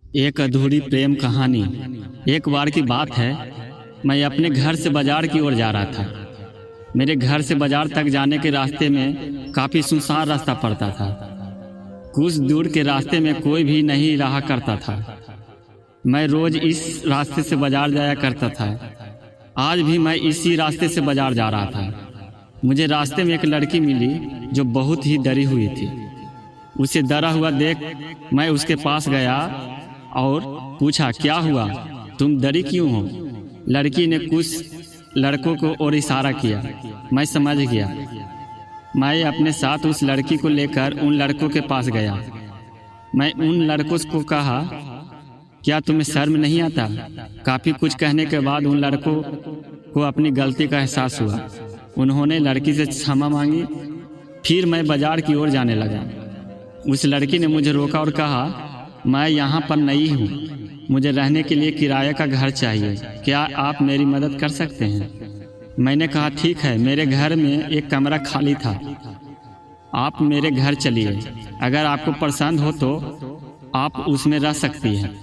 एक अधूरी प्रेम कहानी। एक बार की बात है, मैं अपने घर से बाजार की ओर जा रहा था। मेरे घर से बाजार तक जाने के रास्ते में काफ़ी सुनसान रास्ता पड़ता था। कुछ दूर के रास्ते में कोई भी नहीं रहा करता था। मैं रोज इस रास्ते से बाजार जाया करता था। आज भी मैं इसी रास्ते से बाजार जा रहा था। मुझे रास्ते में एक लड़की मिली जो बहुत ही डरी हुई थी। उसे डरा हुआ देख मैं उसके पास गया और पूछा, क्या हुआ, तुम डरी क्यों हो? लड़की ने कुछ लड़कों को और इशारा किया। मैं समझ गया। मैं अपने साथ उस लड़की को लेकर उन लड़कों के पास गया। मैं उन लड़कों को कहा, क्या तुम्हें शर्म नहीं आता? काफ़ी कुछ कहने के बाद उन लड़कों को अपनी गलती का एहसास हुआ। उन्होंने लड़की से क्षमा मांगी। फिर मैं बाजार की ओर जाने लगा। उस लड़की ने मुझे रोका और कहा, मैं यहाँ पर नई हूँ, मुझे रहने के लिए किराए का घर चाहिए, क्या आप मेरी मदद कर सकते हैं? मैंने कहा, ठीक है, मेरे घर में एक कमरा खाली था, आप मेरे घर चलिए। अगर आपको पसंद हो तो आप उसमें रह सकती हैं।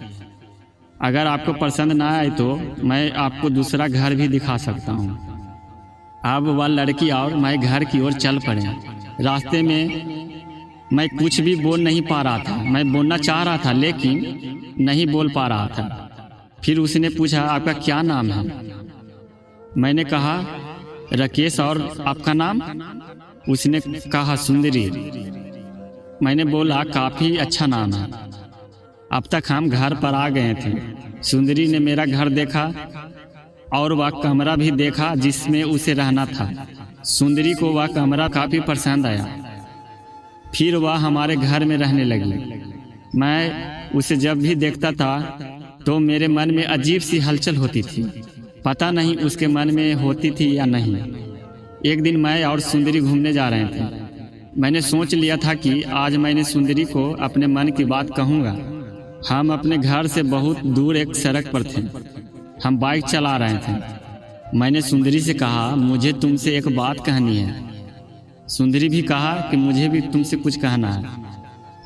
अगर आपको पसंद ना आए तो मैं आपको दूसरा घर भी दिखा सकता हूँ। अब वह लड़की और मैं घर की ओर चल पड़े। रास्ते में मैं कुछ भी बोल नहीं पा रहा था। मैं बोलना चाह रहा था लेकिन नहीं बोल पा रहा था। फिर उसने पूछा, आपका क्या नाम है? मैंने कहा, राकेश। और आपका नाम? उसने कहा, सुंदरी। मैंने बोला, काफ़ी अच्छा नाम है। अब तक हम घर पर आ गए थे। सुंदरी ने मेरा घर देखा और वह कमरा भी देखा जिसमें उसे रहना था। सुंदरी को वह कमरा काफ़ी पसंद आया। फिर वह हमारे घर में रहने लगी। मैं उसे जब भी देखता था तो मेरे मन में अजीब सी हलचल होती थी। पता नहीं उसके मन में होती थी या नहीं। एक दिन मैं और सुंदरी घूमने जा रहे थे। मैंने सोच लिया था कि आज मैंने सुंदरी को अपने मन की बात कहूँगा। हम अपने घर से बहुत दूर एक सड़क पर थे। हम बाइक चला रहे थे। मैंने सुंदरी से कहा, मुझे तुमसे एक बात कहनी है। सुंदरी भी कहा कि मुझे भी तुमसे कुछ कहना है।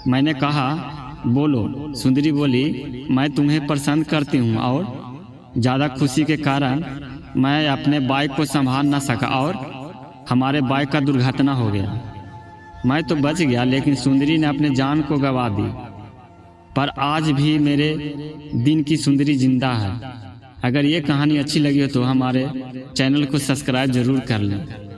मैंने कहा, बोलो। सुंदरी बोली, मैं तुम्हें पसंद करती हूँ और ज़्यादा खुशी के कारण मैं अपने बाइक को संभाल ना सका और हमारे बाइक का दुर्घटना हो गया। मैं तो बच गया लेकिन सुंदरी ने अपने जान को गंवा दी। पर आज भी मेरे दिन की सुंदरी जिंदा है। अगर ये कहानी अच्छी लगी हो तो हमारे चैनल को सब्सक्राइब जरूर कर लें।